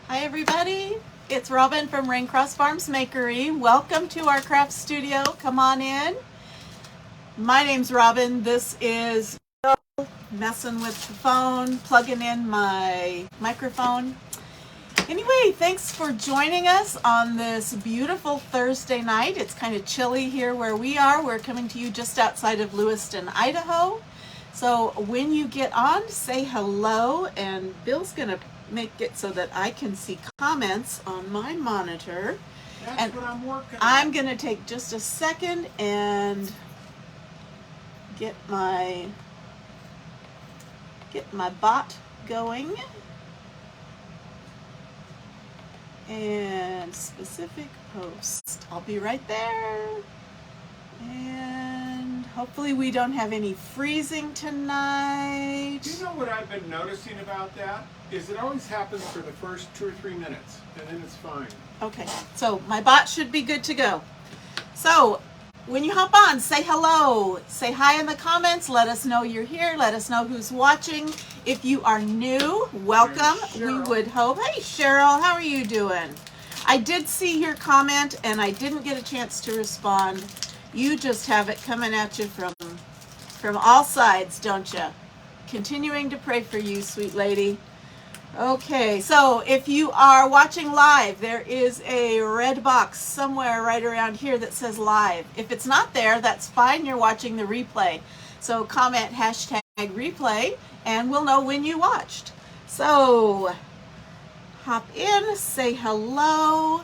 Hi everybody, it's Robin from Raincross Farms Makery. Welcome to our craft studio. Come on in. My name's Robin. This is messing with the phone, plugging in my microphone. Anyway, thanks for joining us on this beautiful Thursday night. It's kind of chilly here where we are. We're coming to you just outside of Lewiston, Idaho. So when you get on, say hello, and Bill's going to make it so that I can see comments on my monitor. That's what I'm working on. I'm going to take just a second and get my bot going. And specific post. I'll be right there. And hopefully we don't have any freezing tonight. Do you know what I've been noticing about that? Is it always happens for the first 2 or 3 minutes, and then it's fine. Okay, so my bot should be good to go. So when you hop on, say hello. Say hi in the comments. Let us know you're here. Let us know who's watching. If you are new, welcome. We would hope. Hey, Cheryl, how are you doing? I did see your comment, and I didn't get a chance to respond. You just have it coming at you from all sides, don't you? Continuing to pray for you, sweet lady. Okay, so if you are watching live, there is a red box somewhere right around here that says live. If it's not there, that's fine. You're watching the replay. So comment hashtag replay and we'll know when you watched. So hop in, say hello,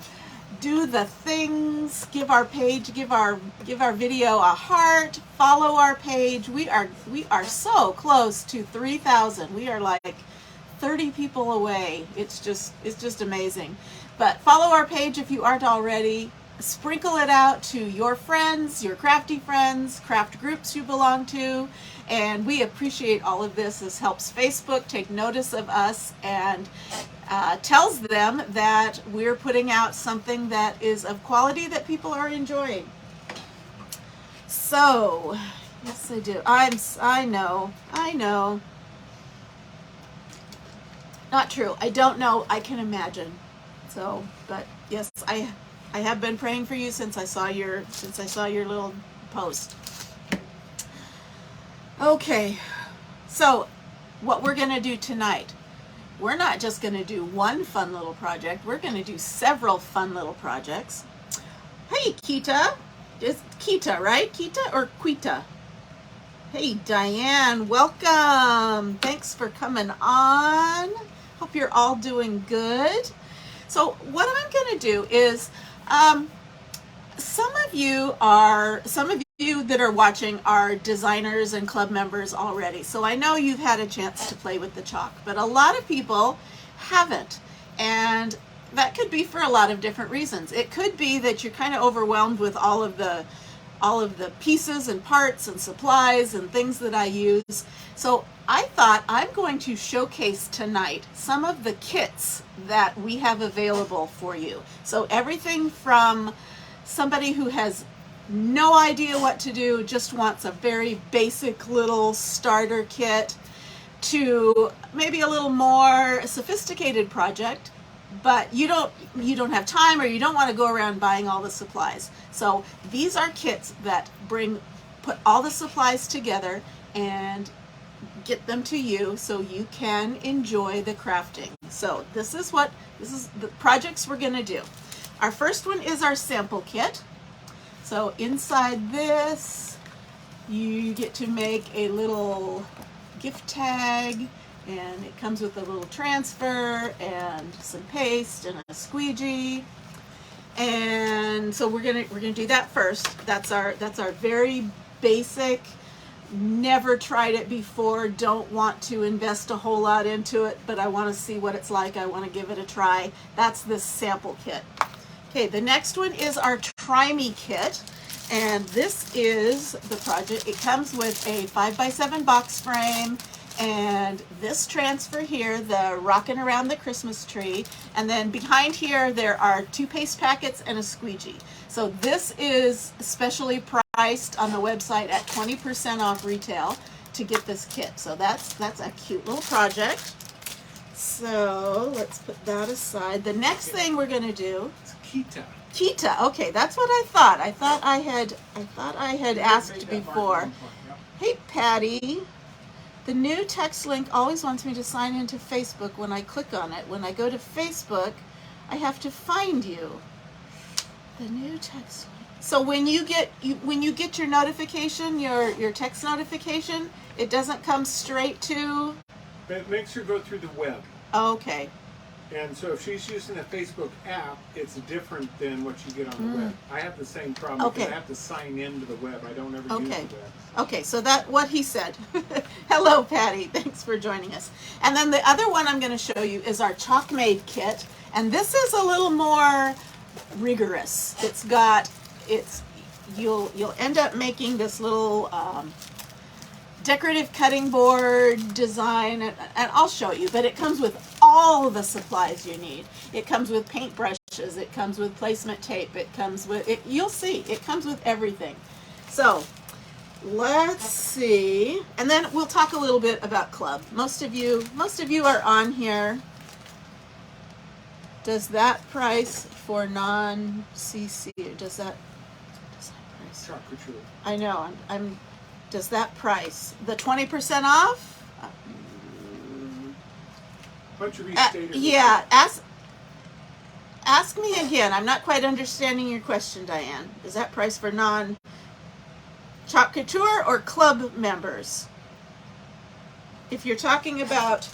do the things, give our page, give our video a heart, follow our page. We are so close to 3,000. We are like 30 people away. It's just amazing. But follow our page if you aren't already. Sprinkle it out to your friends, your crafty friends, craft groups you belong to, and we appreciate all of this. This helps Facebook take notice of us and tells them that we're putting out something that is of quality that people are enjoying. So, yes I do. I know. Not true. I don't know. I can imagine. So, but yes, I have been praying for you since I saw your little post. Okay. So, what we're going to do tonight, we're not just going to do one fun little project. We're going to do several fun little projects. Hey, Kita. It's Kita, right? Kita or Quita? Hey, Diane. Welcome. Thanks for coming on. Hope you're all doing good. So what I'm going to do is, some of you that are watching are designers and club members already. So I know you've had a chance to play with the chalk, but a lot of people haven't. And that could be for a lot of different reasons. It could be that you're kind of overwhelmed with all of the pieces and parts and supplies and things that I use. So I thought I'm going to showcase tonight some of the kits that we have available for you. So everything from somebody who has no idea what to do, just wants a very basic little starter kit, to maybe a little more sophisticated project, but you don't have time or you don't want to go around buying all the supplies. So these are kits that put all the supplies together and get them to you so you can enjoy the crafting. So this is the projects we're going to do. Our first one is our sample kit. So inside this, you get to make a little gift tag, and it comes with a little transfer and some paste and a squeegee. And so we're gonna do that first. That's our very basic, never tried it before, don't want to invest a whole lot into it, but I want to see what it's like. I want to give it a try. That's this sample kit. Okay, the next one is our Try Me kit, and this is the project. It comes with a 5x7 box frame and this transfer here, the Rockin' Around the Christmas Tree, and then behind here there are 2 paste packets and a squeegee. So this is specially priced on the website at 20% off retail to get this kit. So that's a cute little project. So let's put that aside. The next thing we're going to do. It's KIT. KIT. Okay, that's what I thought. I thought I had asked before. Hey, Patty. The new text link always wants me to sign into Facebook when I click on it. When I go to Facebook, I have to find you. The new text link. So when you get your notification, your text notification, it doesn't come straight to. It makes her go through the web. Okay. And so if she's using a Facebook app, it's different than what you get on the web. I have the same problem because I have to sign into the web. I don't ever use the web. Okay, so that's what he said. Hello, Patty. Thanks for joining us. And then the other one I'm going to show you is our Chalk-Made kit. And this is a little more rigorous. You'll end up making this little decorative cutting board design, and I'll show you, but it comes with all the supplies you need. It comes with paint brushes, it comes with placement tape, it comes with, you'll see, it comes with everything. So let's see, and then we'll talk a little bit about club. Most of you are on here. Does that price for non-CC, does that price? I know, does that price, the 20% off? Yeah, ask me again. I'm not quite understanding your question, Diane. Is that price for non-Chalk Couture or club members? If you're talking about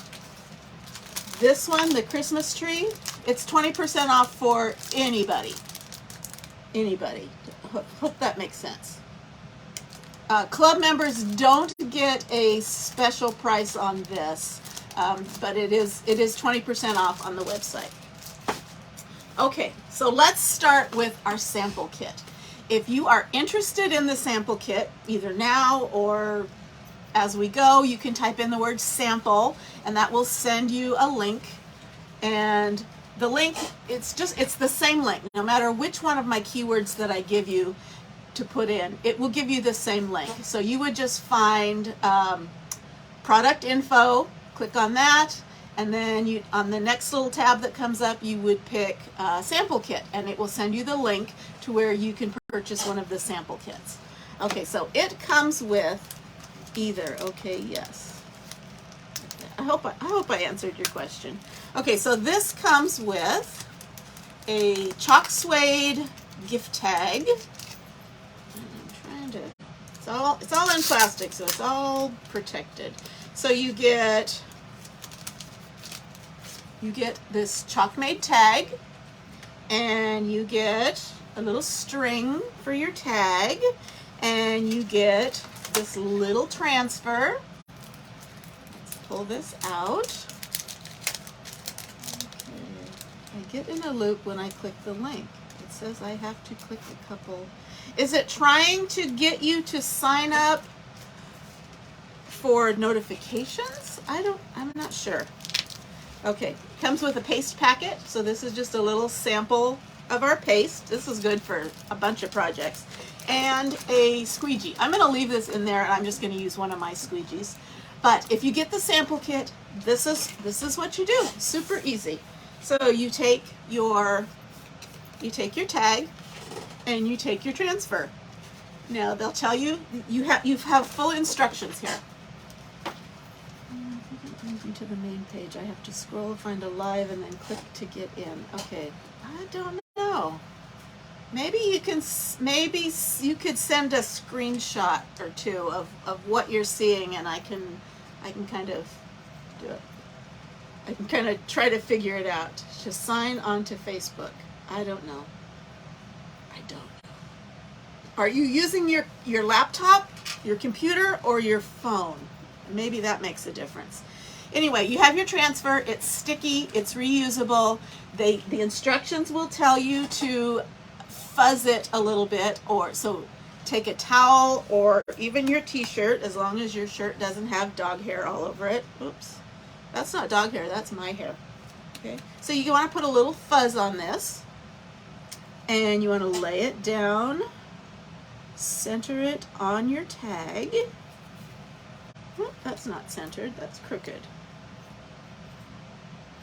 this one, the Christmas tree, it's 20% off for anybody. Anybody. Hope that makes sense. Club members don't get a special price on this, but it is 20% off on the website. Okay, so let's start with our sample kit. If you are interested in the sample kit, either now or as we go, you can type in the word sample, and that will send you a link. And the link, it's the same link. No matter which one of my keywords that I give you to put in, it will give you the same link. So you would just find product info, click on that, and then on the next little tab that comes up, you would pick sample kit, and it will send you the link to where you can purchase one of the sample kits. Okay, so it comes with either. Okay, yes. I hope I answered your question. Okay, so this comes with a chalk suede gift tag. It's all in plastic, so it's all protected. So you get this Chalk-Made tag, and you get a little string for your tag, and you get this little transfer. Let's pull this out. Okay. I get in a loop when I click the link. It says I have to click a couple. Is it trying to get you to sign up for notifications? I'm not sure. Okay, comes with a paste packet. So this is just a little sample of our paste. This is good for a bunch of projects. And a squeegee. I'm going to leave this in there, and I'm just going to use one of my squeegees. But if you get the sample kit, this is what you do. Super easy. So you take your tag, and you take your transfer. Now they'll tell you you have full instructions here. To the main page, I have to scroll, find a live, and then click to get in. Okay, I don't know. Maybe you could send a screenshot or two of what you're seeing, and I can kind of do it. I can kind of try to figure it out. To sign onto Facebook. I don't know. Are you using your laptop, your computer, or your phone? Maybe that makes a difference. Anyway, you have your transfer. It's sticky. It's reusable. The instructions will tell you to fuzz it a little bit, so take a towel or even your t-shirt, as long as your shirt doesn't have dog hair all over it. Oops, that's not dog hair. That's my hair. Okay, so you want to put a little fuzz on this, and you want to lay it down, center it on your tag. That's not centered. That's crooked.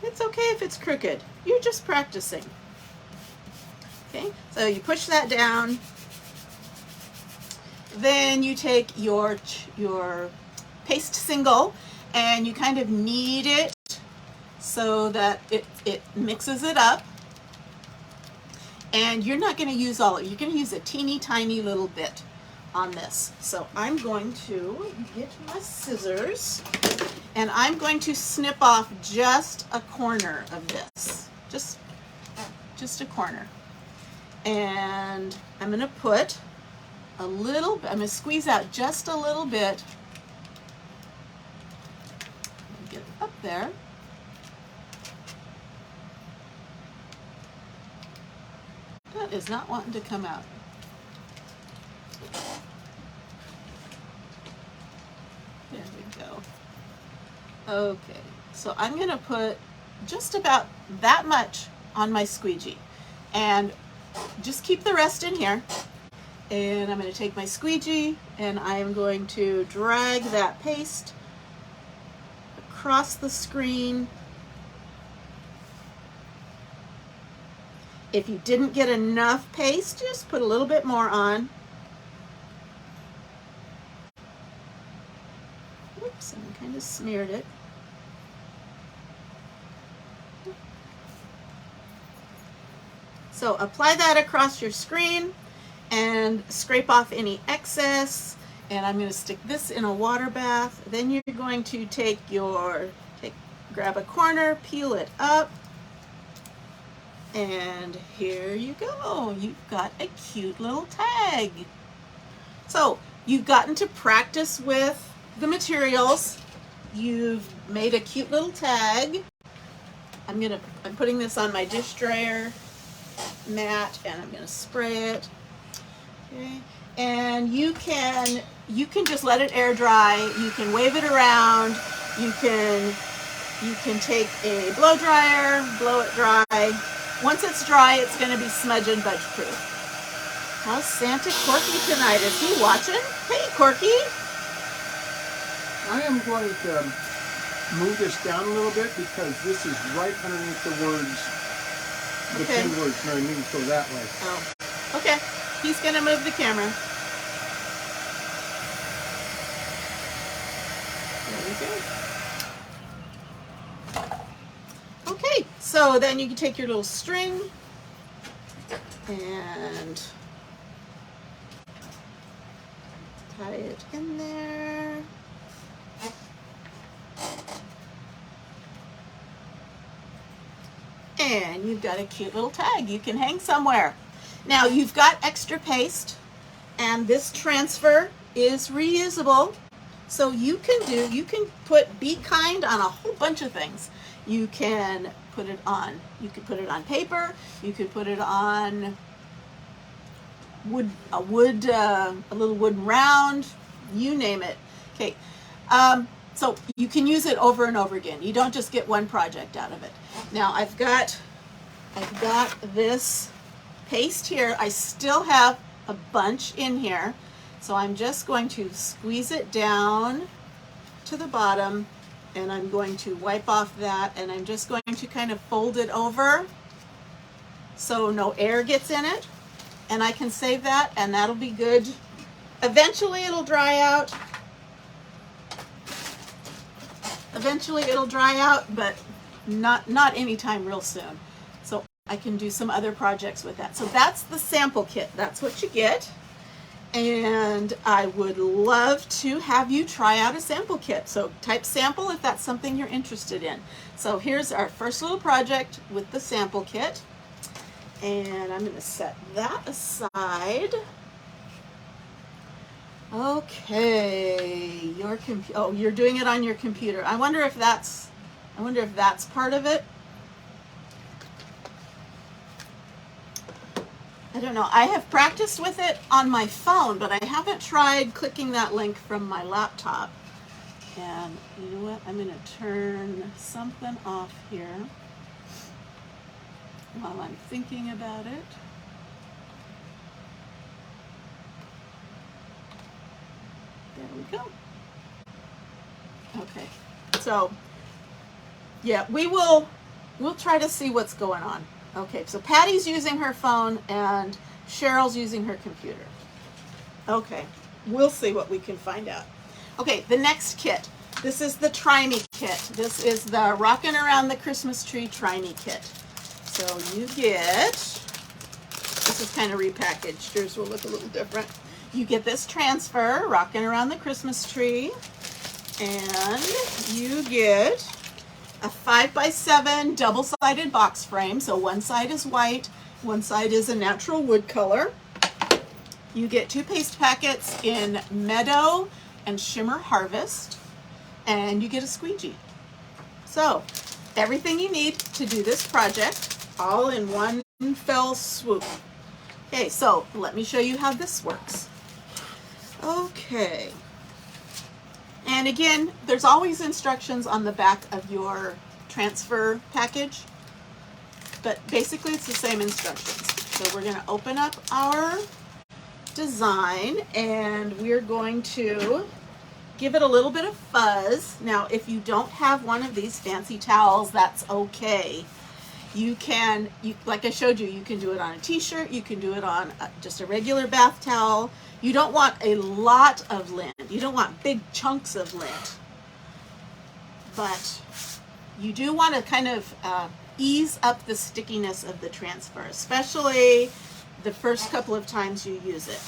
It's okay if it's crooked. You're just practicing. Okay, so you push that down. Then you take your paste single and you kind of knead it so that it mixes it up. And you're not going to use all of it. You're going to use a teeny tiny little bit on this. So I'm going to get my scissors and I'm going to snip off just a corner of this. Just a corner. And I'm going to put a little bit, I'm going to squeeze out just a little bit. Get it up there. That is not wanting to come out. There we go. Okay, so I'm going to put just about that much on my squeegee. And just keep the rest in here. And I'm going to take my squeegee and I am going to drag that paste across the screen. If you didn't get enough paste, just put a little bit more on. Oops, I kind of smeared it. So apply that across your screen and scrape off any excess. And I'm going to stick this in a water bath. Then you're going to grab a corner, peel it up. And here you go. You've got a cute little tag. So you've gotten to practice with the materials. You've made a cute little tag. I'm putting this on my dish dryer mat and I'm going to spray it. Okay. And you can just let it air dry. You can wave it around. You can take a blow dryer, blow it dry. Once it's dry, it's going to be smudge and budge proof. How's Santa Corky tonight? Is he watching? Hey, Corky. I am going to move this down a little bit because this is right underneath the words, the Okay. 2 words, and I need to go that way. Oh, okay. He's going to move the camera. There we go. Okay, so then you can take your little string and tie it in there. And you've got a cute little tag you can hang somewhere. Now you've got extra paste and this transfer is reusable. So you can put Be Kind on a whole bunch of things. You can put it on paper, you could put it on a little wooden round, you name it. Okay, so you can use it over and over again. You don't just get one project out of it. Now I've got this paste here. I still have a bunch in here, so I'm just going to squeeze it down to the bottom and I'm going to wipe off that and I'm just going to kind of fold it over so no air gets in it, and I can save that and that'll be good. Eventually it'll dry out. But not anytime real soon. So I can do some other projects with that. So that's the sample kit. That's what you get. And I would love to have you try out a sample kit. So type sample if that's something you're interested in. So here's our first little project with the sample kit. And I'm going to set that aside. Okay, you're doing it on your computer. I wonder if that's part of it. I don't know. I have practiced with it on my phone, but I haven't tried clicking that link from my laptop. And you know what? I'm going to turn something off here while I'm thinking about it. There we go. Okay. So, yeah, we will we'll try to see what's going on. Okay, so Patty's using her phone and Cheryl's using her computer. Okay, we'll see what we can find out. Okay, the next kit. This is the Try Me kit. This is the Rockin' Around the Christmas Tree Try Me kit. So you get, this is kind of repackaged. Yours will look a little different. You get this transfer, Rockin' Around the Christmas Tree, and you get a 5x7 double-sided box frame. So one side is white, one side is a natural wood color. You get 2 paste packets in Meadow and Shimmer Harvest, and you get a squeegee. So everything you need to do this project, all in one fell swoop. Okay, so let me show you how this works. Okay. And again, there's always instructions on the back of your transfer package, but basically it's the same instructions. So we're going to open up our design and we're going to give it a little bit of fuzz. Now, if you don't have one of these fancy towels, that's okay. You can, like I showed you, you can do it on a t-shirt, you can do it on just a regular bath towel. You don't want a lot of lint. You don't want big chunks of lint. But you do want to kind of ease up the stickiness of the transfer, especially the first couple of times you use it.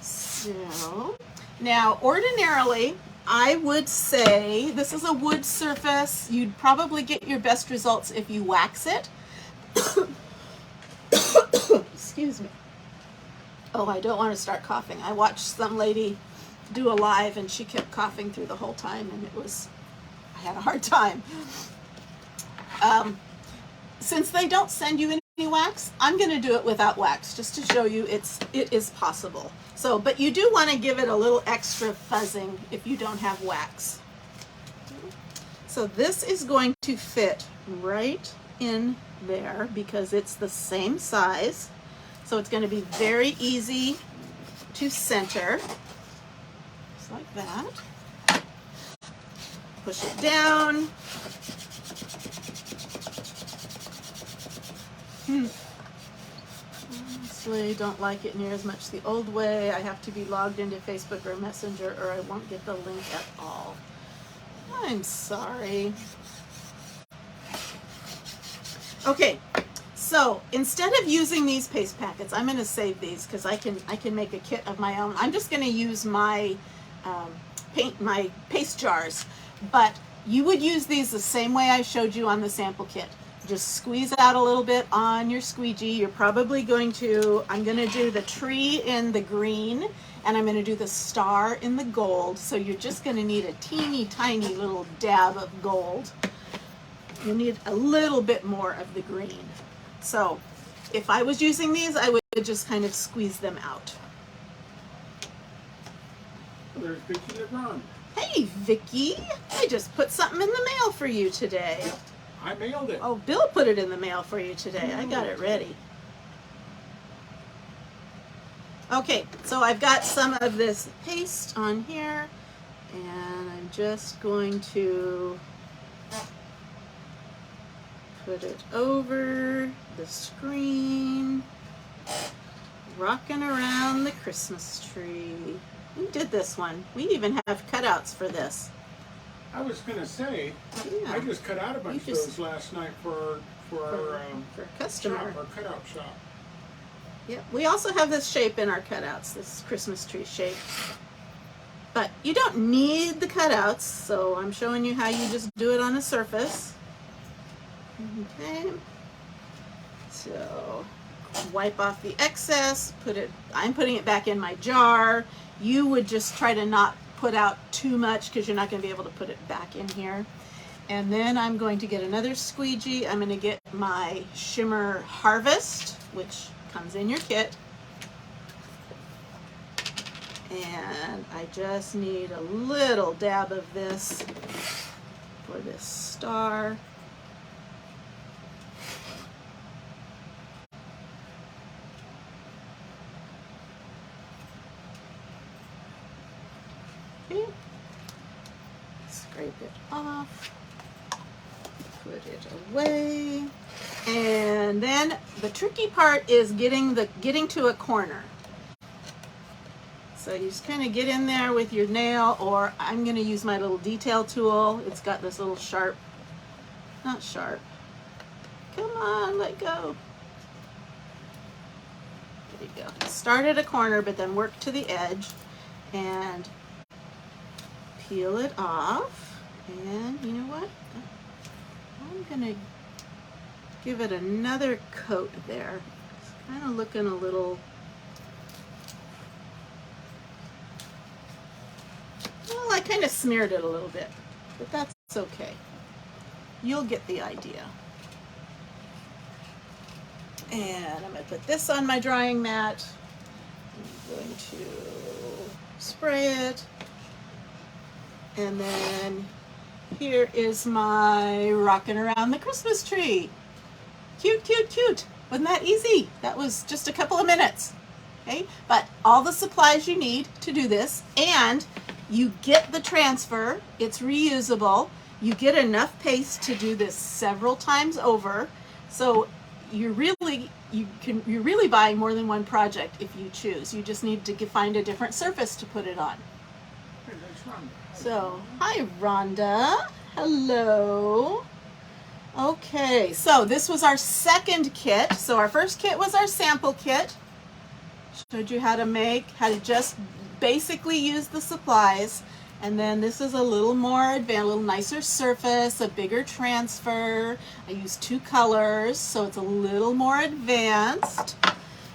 So, now ordinarily, I would say this is a wood surface. You'd probably get your best results if you wax it. Excuse me. Oh, I don't want to start coughing. I watched some lady do a live and she kept coughing through the whole time and I had a hard time. Since they don't send you any wax, I'm going to do it without wax just to show you it is possible. So, but you do want to give it a little extra fuzzing if you don't have wax. So this is going to fit right in there because it's the same size. So it's going to be very easy to center. Just like that. Push it down. Honestly, don't like it near as much the old way. I have to be logged into Facebook or Messenger or I won't get the link at all. I'm sorry. Okay, so instead of using these paste packets, I'm going to save these because I can make a kit of my own. I'm just going to use my my paste jars, but you would use these the same way I showed you on the sample kit. Just squeeze out a little bit on your squeegee. You're probably going to, I'm going to do the tree in the green and I'm going to do the star in the gold. So you're just going to need a teeny tiny little dab of gold. You need a little bit more of the green. So if I was using these, I would just kind of squeeze them out. There's Vicki LeBron. Hey, Vicki, I just put something in the mail for you today. I mailed it. Oh, Bill put it in the mail for you today. I got it ready. Okay, so I've got some of this paste on here, and I'm just going to put it over the screen, rocking around the Christmas tree. We did this one. We even have cutouts for this. I was going to say, Yeah. I just cut out a bunch of those last night for our customer. shop, our cutout shop. Yeah, we also have this shape in our cutouts, this Christmas tree shape. But you don't need the cutouts, so I'm showing you how you just do it on a surface. Okay. So wipe off the excess, I'm putting it back in my jar. You would just try to not put out too much because you're not going to be able to put it back in here. And then I'm going to get another squeegee. I'm going to get my Shimmer Harvest, which comes in your kit. And I just need a little dab of this for this star. Okay. Scrape it off. off. Put it away. And then the tricky part is getting to a corner. So you just kind of get in there with your nail, or I'm going to use my little detail tool. It's got this little sharp, not sharp. Come on, let go. There you go. Start at a corner, but then work to the edge and peel it off. And you know what? I'm going to give it another coat there. It's kind of looking a little, well, I kind of smeared it a little bit, but that's okay. You'll get the idea. And I'm going to put this on my drying mat. I'm going to spray it. And then here is my rocking around the Christmas tree. Cute, cute, cute. Wasn't that easy? That was just a couple of minutes. Okay, but all the supplies you need to do this, and you get the transfer, it's reusable. You get enough paste to do this several times over. So you're really buying more than one project if you choose. You just need to find a different surface to put it on. So, hi Rhonda. Hello. Okay, so this was our second kit. So our first kit was our sample kit. Showed you how to just basically use the supplies. And then this is a little more advanced, a little nicer surface, a bigger transfer. I used 2 colors, so it's a little more advanced.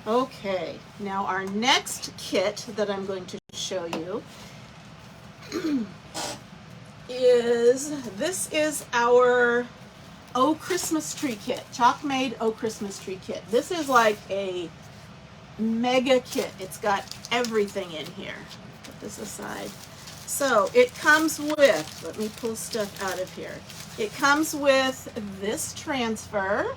Okay, now our next kit that I'm going to show you this is our Oh Christmas Tree kit, Chalk Made Oh Christmas Tree kit. This is like a mega kit. It's got everything in here. Put this aside. So it comes with, let me pull stuff out of here. It comes with this transfer.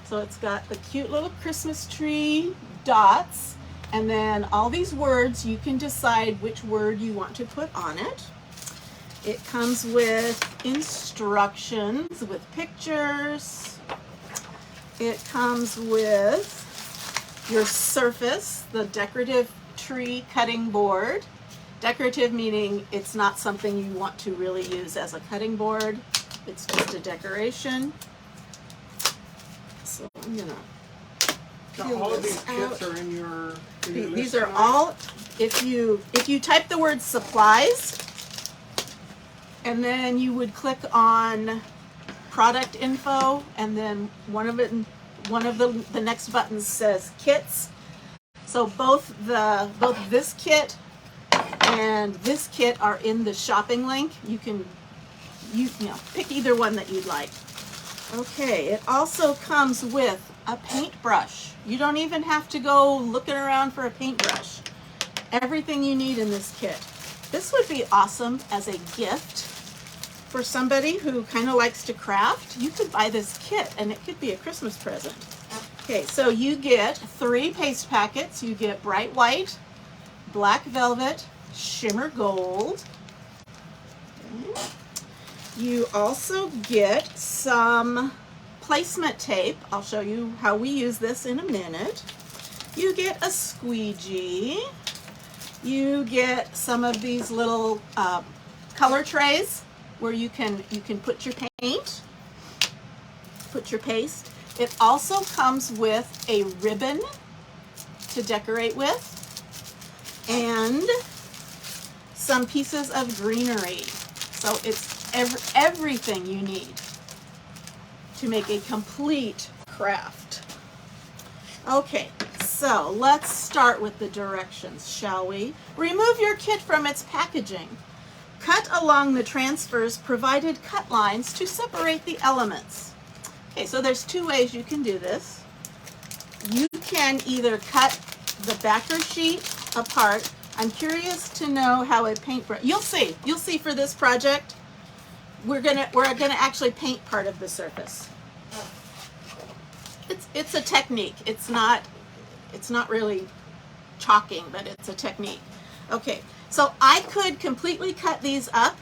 So it's got the cute little Christmas tree dots, and then all these words, you can decide which word you want to put on it. It comes with instructions with pictures. It comes with your surface, the decorative tree cutting board. Decorative meaning it's not something you want to really use as a cutting board. It's just a decoration. So I'm gonna now, all of these kits are in your these are all, if you type the word supplies, and then you would click on product info, and then one of the next buttons says kits. So both this kit and this kit are in the shopping link. You can pick either one that you'd like. Okay, it also comes with a paintbrush. You don't even have to go looking around for a paintbrush. Everything you need in this kit. This would be awesome as a gift for somebody who kind of likes to craft. You could buy this kit and it could be a Christmas present. Okay, so you get 3 paste packets. You get bright white, black velvet, shimmer gold. Okay. You also get some placement tape. I'll show you how we use this in a minute. You get a squeegee. You get some of these little color trays where you can put your paint, put your paste. It also comes with a ribbon to decorate with and some pieces of greenery. So it's everything you need to make a complete craft. Okay, so let's start with the directions, shall we? Remove your kit from its packaging. Cut along the transfers provided cut lines to separate the elements. Okay, so there's 2 ways you can do this. You can either cut the backer sheet apart. I'm curious to know how a paintbrush, you'll see for this project, we're gonna actually paint part of the surface. It's a technique. It's not really chalking, but it's a technique. Okay, so I could completely cut these up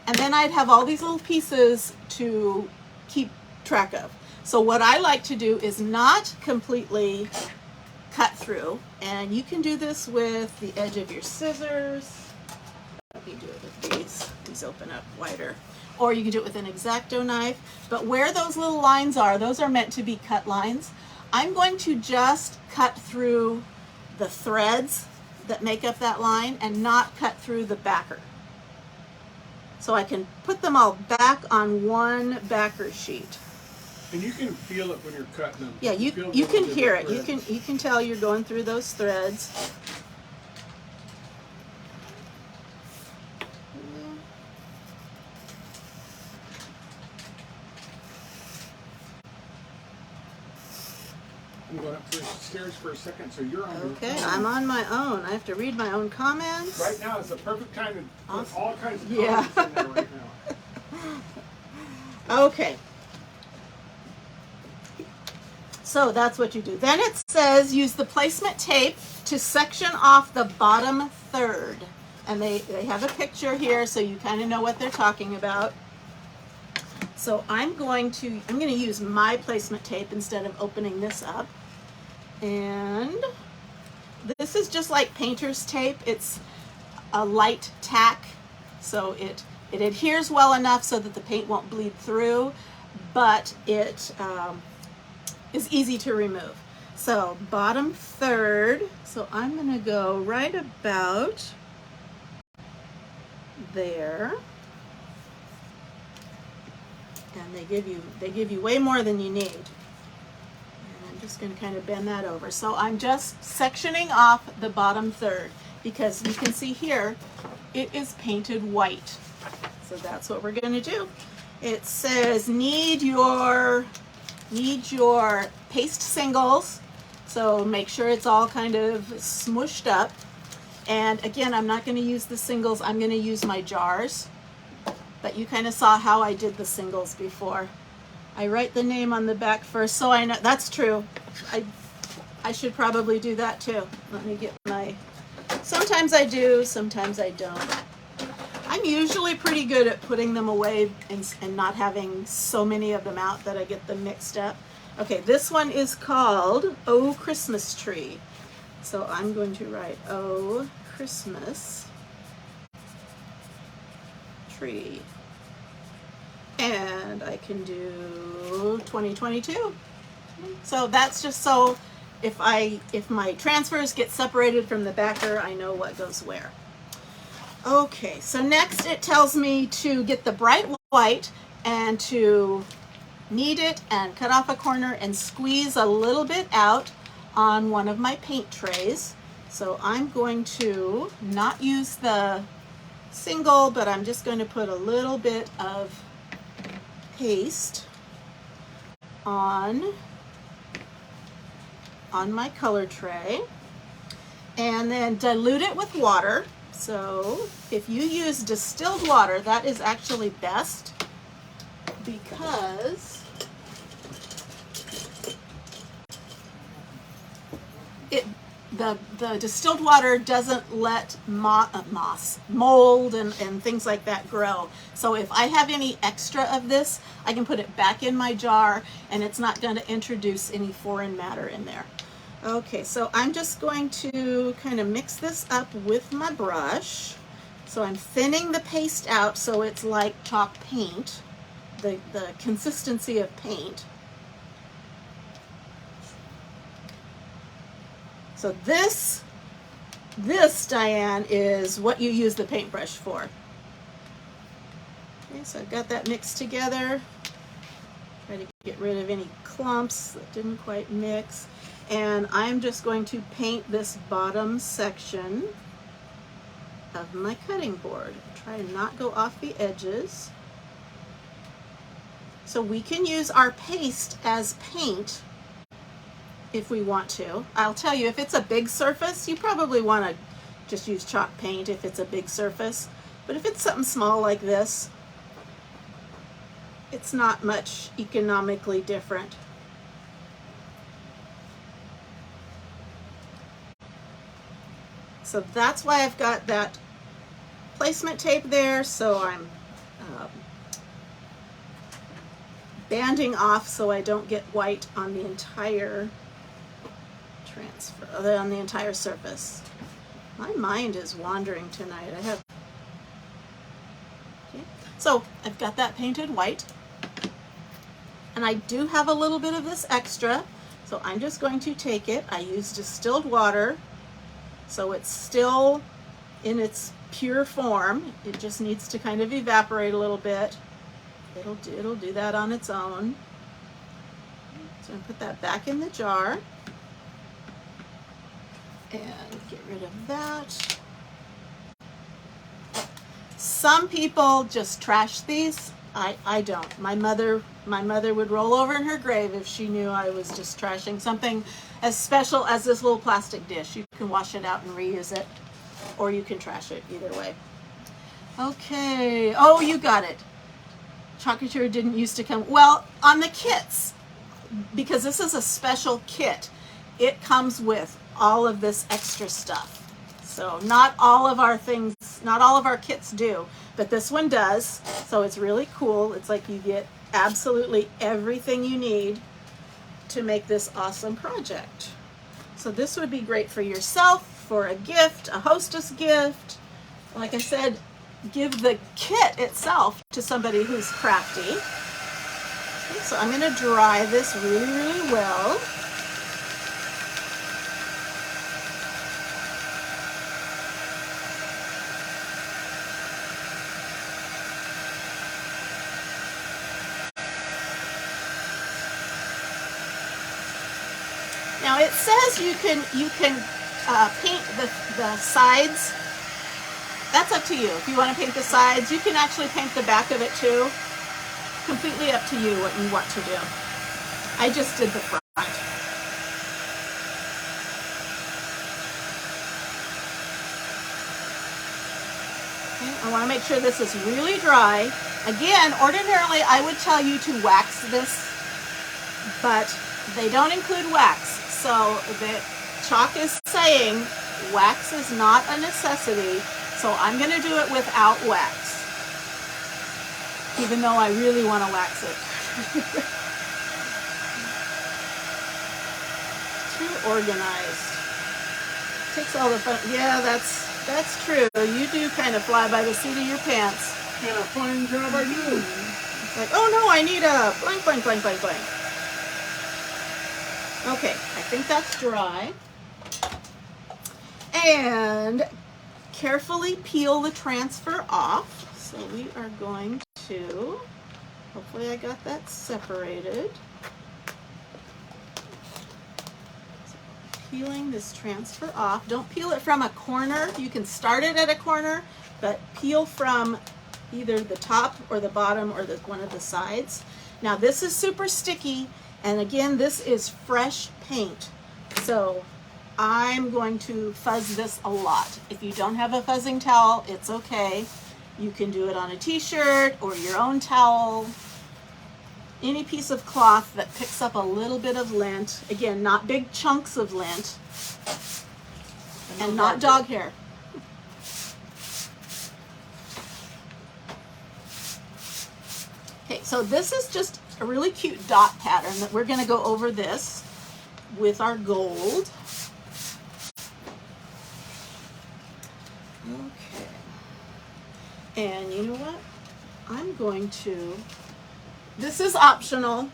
And then I'd have all these little pieces to keep track of. So what I like to do is not completely cut through, and you can do this with the edge of your scissors. Let me do it with these. These open up wider. Or you can do it with an X-Acto knife. But where those little lines are, those are meant to be cut lines. I'm going to just cut through the threads that make up that line and not cut through the backer. So I can put them all back on one backer sheet. And you can feel it when you're cutting them. Yeah, you can hear it. You can tell you're going through those threads. I'm going up the stairs for a second, so you're on your Okay, own. I'm on my own. I have to read my own comments. Right now is the perfect time to put all kinds of Yeah. comments in there right now. Okay. So that's what you do. Then it says use the placement tape to section off the bottom third. And they have a picture here so you kind of know what they're talking about. So I'm going to use my placement tape instead of opening this up. And this is just like painter's tape. It's a light tack, so it adheres well enough so that the paint won't bleed through, but it is easy to remove. So bottom third, so I'm going to go right about there. And they give you way more than you need. And I'm just going to kind of bend that over. So I'm just sectioning off the bottom third because you can see here it is painted white. So that's what we're going to do. It says need your paste singles. So make sure it's all kind of smushed up. And again, I'm not going to use the singles. I'm going to use my jars. But you kind of saw how I did the singles before. I write the name on the back first, so I know that's true. I should probably do that too. Let me get my, sometimes I do, sometimes I don't. I'm usually pretty good at putting them away and not having so many of them out that I get them mixed up. Okay, this one is called Oh Christmas Tree. So I'm going to write Oh Christmas Tree. And I can do 2022. So that's just so if my transfers get separated from the backer, I know what goes where. Okay, so next it tells me to get the bright white and to knead it and cut off a corner and squeeze a little bit out on one of my paint trays. So I'm going to not use the single, but I'm just going to put a little bit of paste on my color tray and then dilute it with water. So if you use distilled water, that is actually best because the distilled water doesn't let moss, mold, and things like that grow. So if I have any extra of this, I can put it back in my jar and it's not going to introduce any foreign matter in there. Okay, so I'm just going to kind of mix this up with my brush. So I'm thinning the paste out so it's like chalk paint, the consistency of paint. So this, Diane, is what you use the paintbrush for. Okay, so I've got that mixed together. Try to get rid of any clumps that didn't quite mix. And I'm just going to paint this bottom section of my cutting board. Try to not go off the edges. So we can use our paste as paint if we want to. I'll tell you, if it's a big surface, you probably want to just use chalk paint if it's a big surface. But if it's something small like this, it's not much economically different. So that's why I've got that placement tape there. So I'm banding off so I don't get white on the entire transfer, on the entire surface. My mind is wandering tonight. Okay. So I've got that painted white, and I do have a little bit of this extra, so I'm just going to take it. I use distilled water, so it's still in its pure form. It just needs to kind of evaporate a little bit. It'll do that on its own. So I'm gonna put that back in the jar and get rid of that. Some people just trash these. I don't. My mother would roll over in her grave if she knew I was just trashing something as special as this little plastic dish. You can wash it out and reuse it, or you can trash it, either way. Okay, oh, you got it. Chocolatier didn't used to come, well, on the kits, because this is a special kit, it comes with all of this extra stuff. So not all of our things, not all of our kits do, but this one does. So it's really cool. It's like you get absolutely everything you need to make this awesome project. So this would be great for yourself, for a gift, a hostess gift. Like I said, give the kit itself to somebody who's crafty. Okay, so I'm going to dry this really, really well. Now it says you can paint the sides. That's up to you. If you want to paint the sides, you can actually paint the back of it too. Completely up to you what you want to do. I just did the front. Okay, I want to make sure this is really dry. Again, ordinarily I would tell you to wax this, but they don't include wax. So the chalk is saying wax is not a necessity. So I'm going to do it without wax, even though I really want to wax it. Too organized. Takes all the fun. Yeah, that's true. You do kind of fly by the seat of your pants. And a fine job I do. It's like, oh no, I need a blank, blank, blank, blank, blank. Okay, I think that's dry. And carefully peel the transfer off. So we are going to, hopefully I got that separated. So peeling this transfer off. Don't peel it from a corner. You can start it at a corner, but peel from either the top or the bottom or one of the sides. Now this is super sticky, and again, this is fresh paint. So I'm going to fuzz this a lot. If you don't have a fuzzing towel, it's okay. You can do it on a t-shirt or your own towel. Any piece of cloth that picks up a little bit of lint. Again, not big chunks of lint. And not dog hair. Okay, so this is just a really cute dot pattern that we're going to go over this with our gold. Okay. And you know what? I'm going to, this is optional,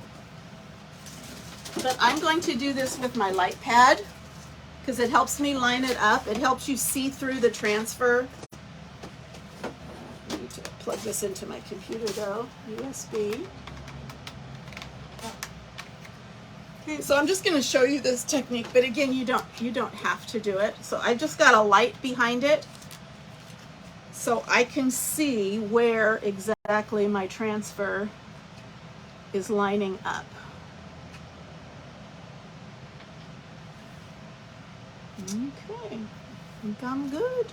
but I'm going to do this with my light pad because it helps me line it up. It helps you see through the transfer. I need to plug this into my computer though, USB. Okay, so I'm just going to show you this technique, but again, you don't have to do it. So I just got a light behind it so I can see where exactly my transfer is lining up. Okay, I think I'm good.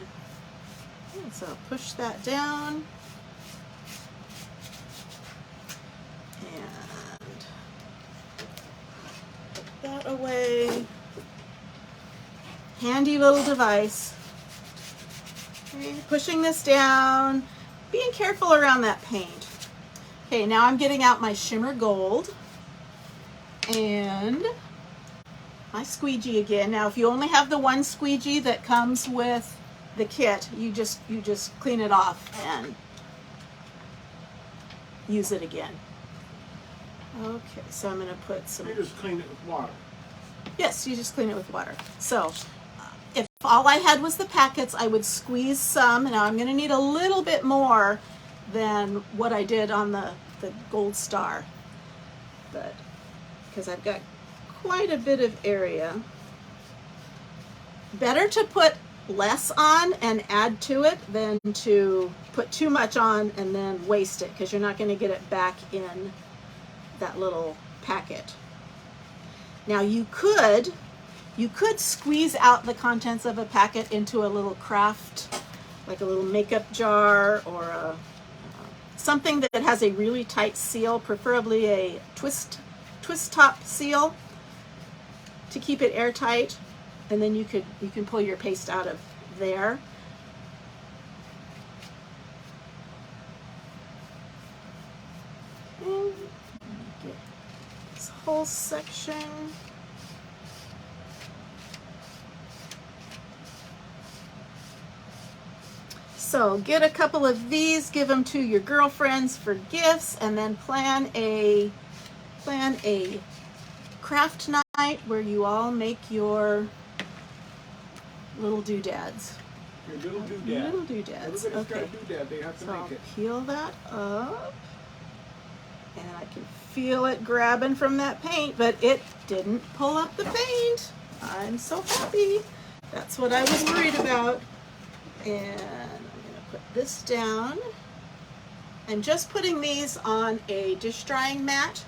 Okay, so push that down. And put that away. Handy little device. Okay, pushing this down, being careful around that paint. Okay, now I'm getting out my shimmer gold and my squeegee again. Now, if you only have the one squeegee that comes with the kit, you just clean it off and use it again. Okay, so I'm going to put some... You just clean it with water. Yes, you just clean it with water. So if all I had was the packets, I would squeeze some. Now I'm going to need a little bit more than what I did on the gold star, but because I've got quite a bit of area. Better to put less on and add to it than to put too much on and then waste it, because you're not going to get it back in that little packet. Now you could squeeze out the contents of a packet into a little craft, like a little makeup jar or something that has a really tight seal, preferably a twist top seal to keep it airtight, and then you can pull your paste out of there. And get this whole section. So get a couple of these, give them to your girlfriends for gifts, and then plan a craft night where you all make your little doodads. Your little doodad. Little doodads. Everybody's okay. got a doodad. They have to So make I'll it. peel that up, and I can feel it grabbing from that paint, but it didn't pull up the paint. I'm so happy. That's what I was worried about. And I'm going to put this down. I'm just putting these on a dish drying mat,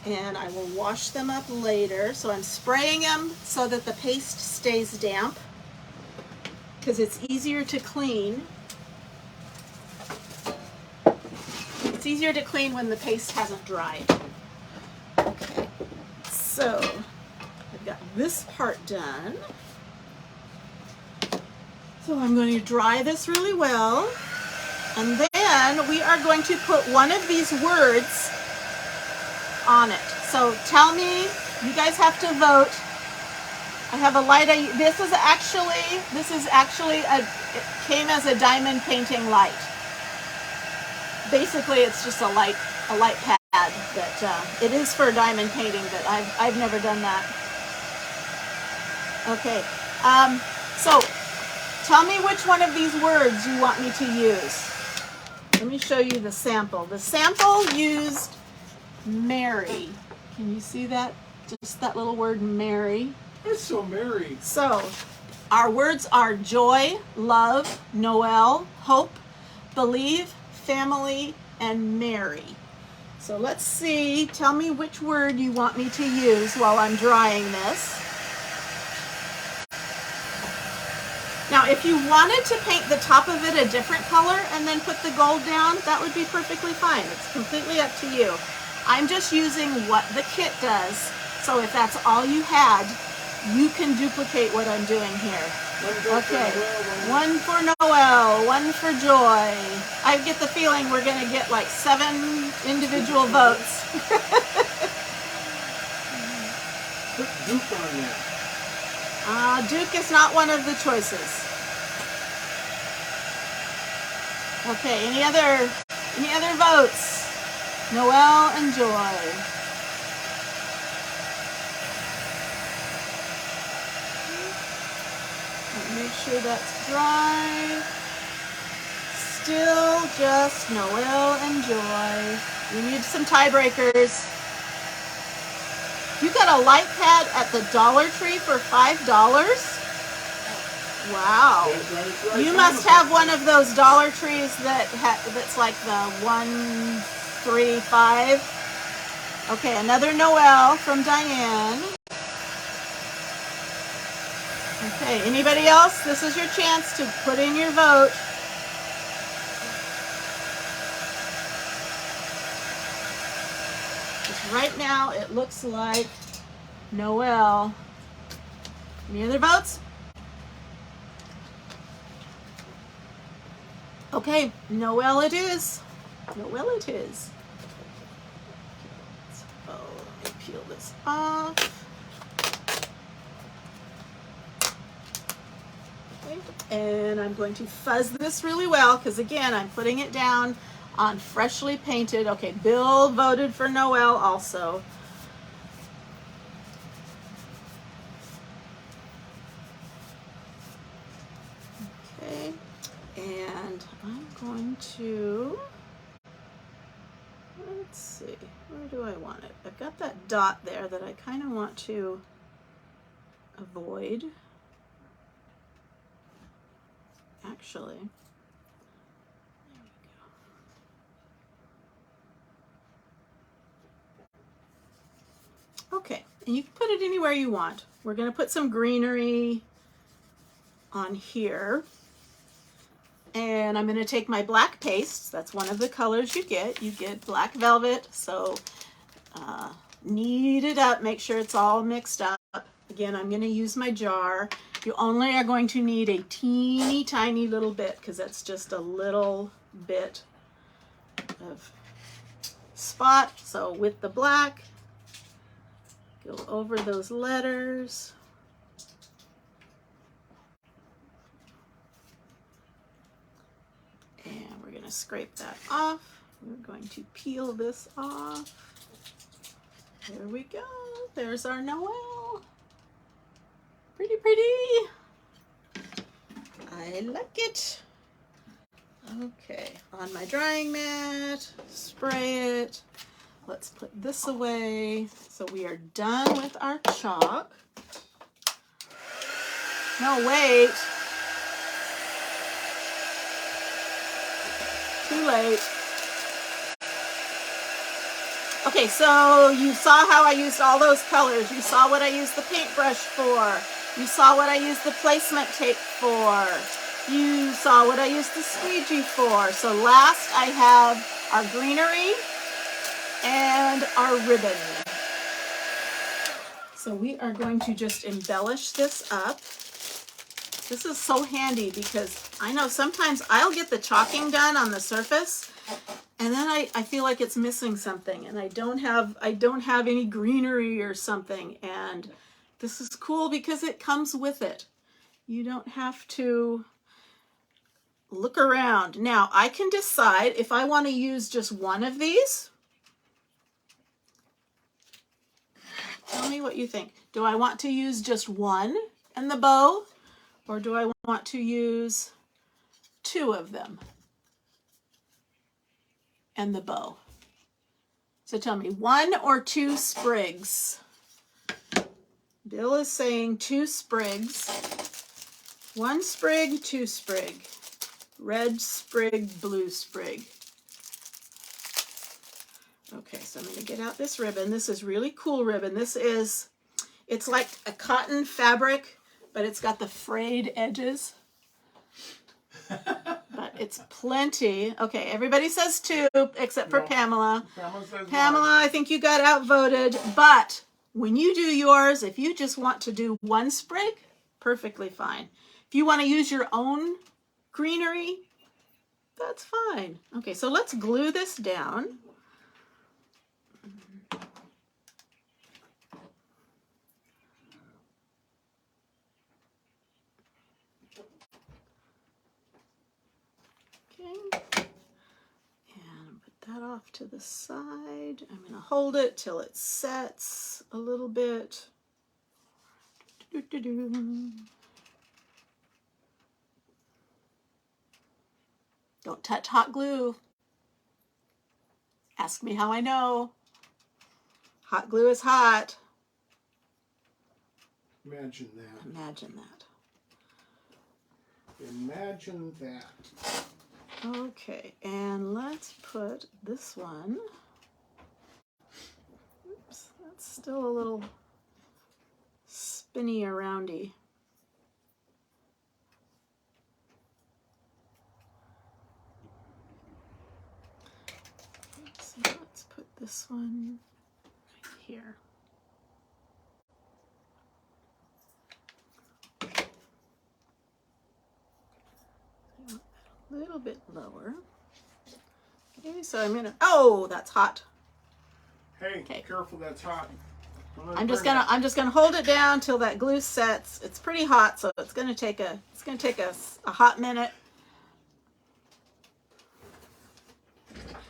and I will wash them up later. So I'm spraying them so that the paste stays damp, because it's easier to clean. It's easier to clean when the paste hasn't dried. Okay, so I've got this part done. So I'm going to dry this really well, and then we are going to put one of these words on it. So tell me, you guys have to vote. I have a light. This is actually it came as a diamond painting light. Basically, it's just a light pad that it is for diamond painting, but I've never done that. Okay, so tell me which one of these words you want me to use. Let me show you the sample. The sample used Mary. Can you see that? Just that little word, Mary. It's so merry. So our words are joy, love, Noel, hope, believe, family, and Mary. So let's see. Tell me which word you want me to use while I'm drying this. Now, if you wanted to paint the top of it a different color and then put the gold down, that would be perfectly fine. It's completely up to you. I'm just using what the kit does. So if that's all you had, you can duplicate what I'm doing here. Okay, one for Noel, one for Joy. I get the feeling we're going to get like 7 individual votes. Put Duke on there. Duke is not one of the choices. Okay, any other votes? Noel and Joy. Make sure that's dry. Still just Noel and Joy. We need some tiebreakers. You got a light pad at the Dollar Tree for $5? Wow. You must have one of those Dollar Trees that's like the 1, 3, 5. Okay, another Noel from Diane. Okay, anybody else? This is your chance to put in your vote. Just right now, it looks like Noel. Any other votes? Okay, Noel it is. Noel it is. Oh, let me peel this off. Okay. And I'm going to fuzz this really well because again, I'm putting it down on freshly painted. Okay, Bill voted for Noel also. Okay, and I'm going to, let's see, where do I want it? I've got that dot there that I kind of want to avoid. Actually, there we go. Okay, and you can put it anywhere you want. We're going to put some greenery on here. And I'm going to take my black paste. That's one of the colors you get. You get black velvet, so knead it up, make sure it's all mixed up. Again, I'm going to use my jar. You only are going to need a teeny tiny little bit because that's just a little bit of spot. So with the black, go over those letters. And we're going to scrape that off. We're going to peel this off. There we go. There's our Noel. Pretty, pretty. I like it. Okay, on my drying mat, spray it. Let's put this away. So we are done with our chalk. No, wait. Too late. Okay, so you saw how I used all those colors. You saw what I used the paintbrush for. You saw what I used the placement tape for. You saw what I used the squeegee for. So last I have our greenery and our ribbon. So we are going to just embellish this up. This is so handy because I know sometimes I'll get the chalking done on the surface and then I feel like it's missing something and I don't have any greenery or something, and this is cool because it comes with it. You don't have to look around. Now I can decide if I want to use just one of these. Tell me what you think. Do I want to use just one in the bow, or do I want to use two of them and the bow? So tell me, 1 or 2 sprigs? Bill is saying 2 sprigs. 1 sprig, 2 sprig. Red sprig, blue sprig. Okay, so I'm going to get out this ribbon. This is really cool ribbon. It's like a cotton fabric, but it's got the frayed edges. But it's plenty. Okay, everybody says 2, except for Pamela. Pamela, I think you got outvoted. But when you do yours, if you just want to do 1 sprig, perfectly fine. If you want to use your own greenery, that's fine. Okay, so let's glue this down. Okay. That off to the side. I'm going to hold it till it sets a little bit. Don't touch hot glue. Ask me how I know. Hot glue is hot. Imagine that. Imagine that. Imagine that. Okay, and let's put this one. Oops, that's still a little spinny aroundy. So let's put this one right here. A little bit lower. Okay, so I'm gonna, oh, that's hot. Hey, Okay. careful, that's hot. I'm just gonna hold it down till that glue sets. It's pretty hot, so it's gonna take a hot minute.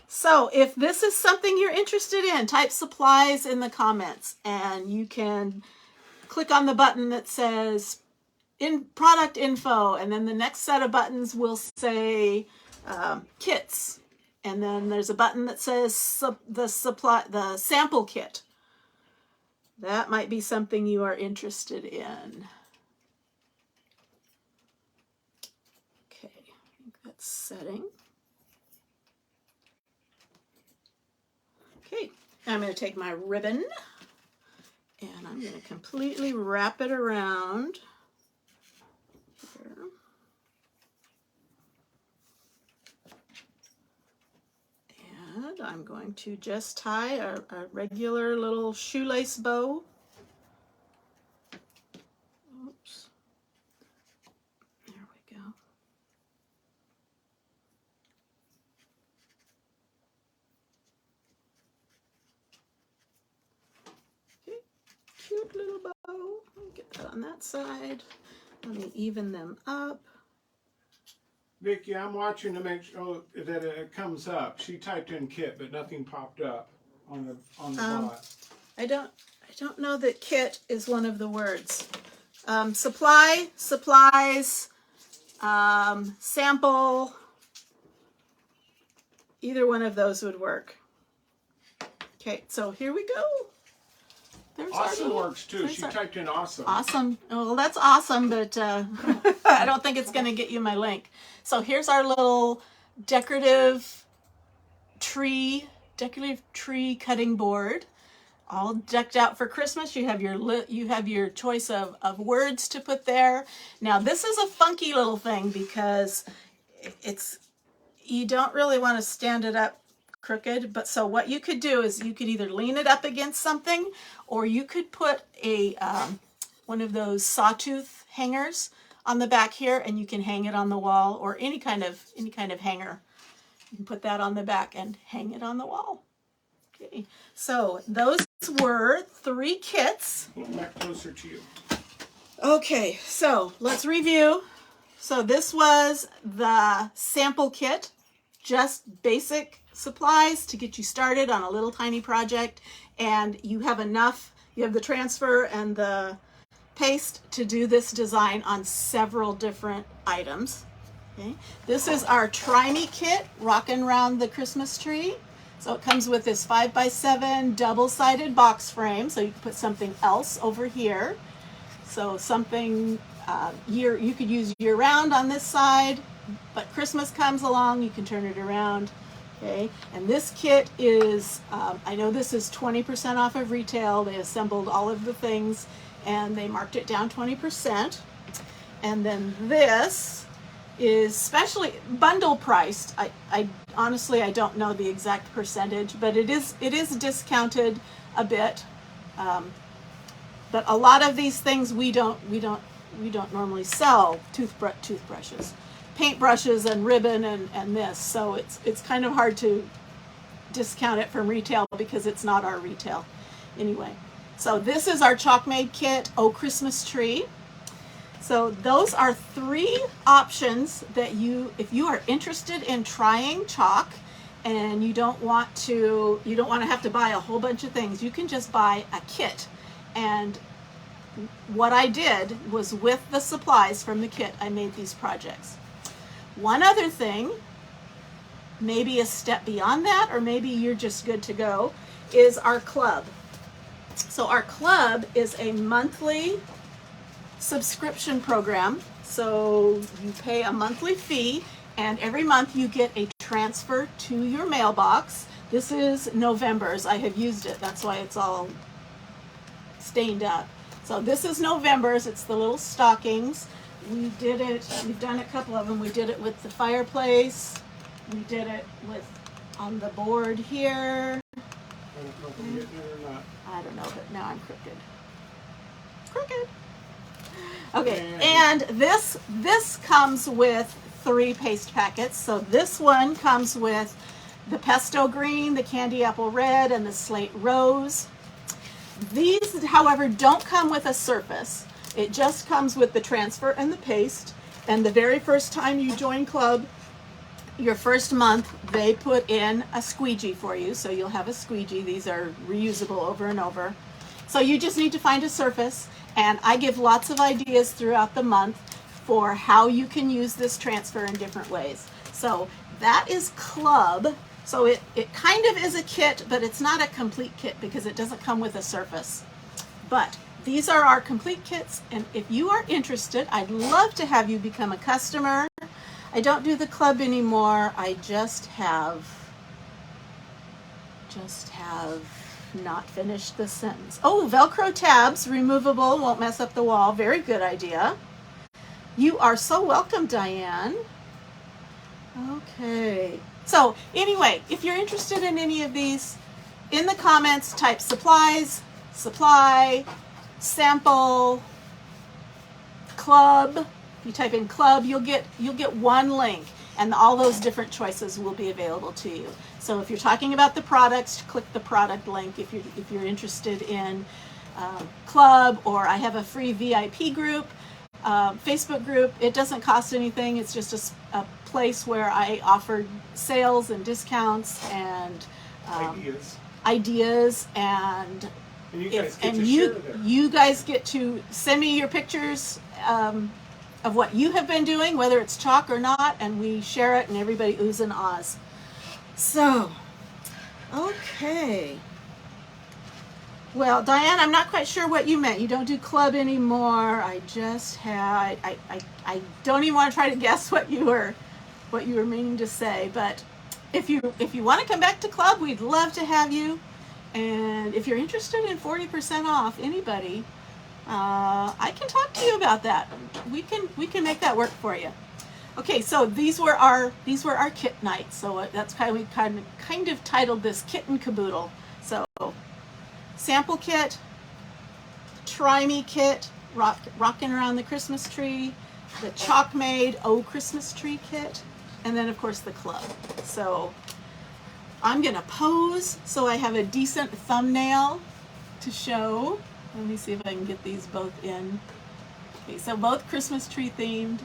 So if this is something you're interested in, type supplies in the comments, and you can click on the button that says in product info, and then the next set of buttons will say kits, and then there's a button that says the sample kit. That might be something you are interested in. Okay, I think that's setting. Okay, I'm going to take my ribbon and I'm going to completely wrap it around here. And I'm going to just tie a regular little shoelace bow. Oops. There we go. Okay, cute little bow. Get that on that side. Let me even them up. Vicki, I'm watching to make sure that it comes up. She typed in kit, but nothing popped up on the bot. I don't know that kit is one of the words. Supply, supplies, sample. Either one of those would work. Okay, so here we go. There's awesome works too. She typed in awesome. Awesome. Well, that's awesome, but I don't think it's going to get you my link. So here's our little decorative tree cutting board, all decked out for Christmas. You have your choice of words to put there. Now this is a funky little thing because you don't really want to stand it up crooked, but so what you could do is you could either lean it up against something, or you could put a one of those sawtooth hangers on the back here, and you can hang it on the wall, or any kind of hanger. You can put that on the back and hang it on the wall. Okay, so those were 3 kits. Back closer to you. Okay, so let's review. So this was the sample kit, just basic supplies to get you started on a little tiny project, and you have the transfer and the paste to do this design on several different items. Okay, this is our Try Me kit, rocking around the Christmas tree. So it comes with this 5x7 double-sided box frame, so you can put something else over here. So something you could use year-round on this side, but Christmas comes along, you can turn it around. Okay, and this kit is, I know this is 20% off of retail. They assembled all of the things and they marked it down 20%. And then this is specially bundle priced. I honestly, I don't know the exact percentage, but it is discounted a bit. But a lot of these things we don't normally sell. Toothbrushes, paintbrushes, and ribbon, and this. So it's kind of hard to discount it from retail because it's not our retail. Anyway, so this is our chalk made kit, Oh Christmas Tree. So those are 3 options that if you are interested in trying chalk and you don't want to have to buy a whole bunch of things, you can just buy a kit. And what I did was, with the supplies from the kit, I made these projects. One other thing, maybe a step beyond that, or maybe you're just good to go, is our club. So our club is a monthly subscription program. So you pay a monthly fee, and every month you get a transfer to your mailbox. This is November's. I have used it. That's why it's all stained up. So this is November's. It's the little stockings. We've done a couple of them. We did it with the fireplace. We did it on the board here. I don't know if I'm getting it or not. I don't know, but now I'm crooked. Okay, and this comes with 3 paste packets. So this one comes with the pesto green, the candy apple red, and the slate rose. These, however, don't come with a surface. It just comes with the transfer and the paste. And the very first time you join club, your first month, they put in a squeegee for you. So you'll have a squeegee. These are reusable over and over. So you just need to find a surface. And I give lots of ideas throughout the month for how you can use this transfer in different ways. So that is club. So it kind of is a kit, but it's not a complete kit because it doesn't come with a surface. But these are our complete kits, and if you are interested, I'd love to have you become a customer. I don't do the club anymore. I just have not finished the sentence. Oh, Velcro tabs, removable, won't mess up the wall. Very good idea. You are so welcome, Diane. Okay. So anyway, if you're interested in any of these, in the comments, type supplies, supply, sample, club. If you type in club, you'll get one link, and all those different choices will be available to you. So if you're talking about the products, click the product link. If you're interested in club, or I have a free VIP group, Facebook group. It doesn't cost anything. It's just a place where I offer sales and discounts and ideas and you guys get to send me your pictures of what you have been doing, whether it's chalk or not, and we share it and everybody oohs and ahs. So, okay. Well, Diane, I'm not quite sure what you meant. You don't do club anymore. I don't even want to try to guess what you were meaning to say. But if you want to come back to club, we'd love to have you. And if you're interested in 40% off, anybody, I can talk to you about that. We can make that work for you. Okay, so these were our kit nights. So that's why we kind of titled this Kit and Kaboodle. So sample kit, try me kit, rocking around the Christmas tree, the chalk made Christmas tree kit, and then of course the club. So I'm gonna pose so I have a decent thumbnail to show. Let me see if I can get these both in. Okay, so both Christmas tree themed.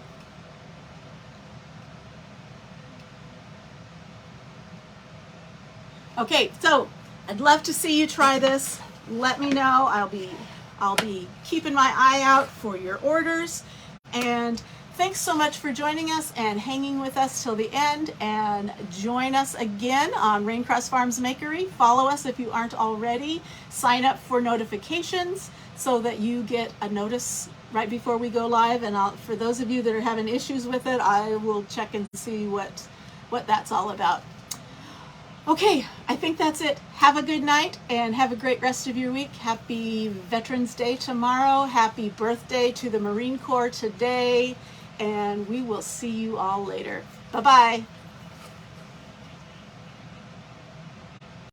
Okay, so I'd love to see you try this. Let me know. I'll be keeping my eye out for your orders. And thanks so much for joining us and hanging with us till the end. And join us again on Raincross Farms Makery. Follow us if you aren't already. Sign up for notifications so that you get a notice right before we go live. And for those of you that are having issues with it, I will check and see what that's all about. Okay, I think that's it. Have a good night and have a great rest of your week. Happy Veterans Day tomorrow. Happy birthday to the Marine Corps today. And we will see you all later. Bye-bye.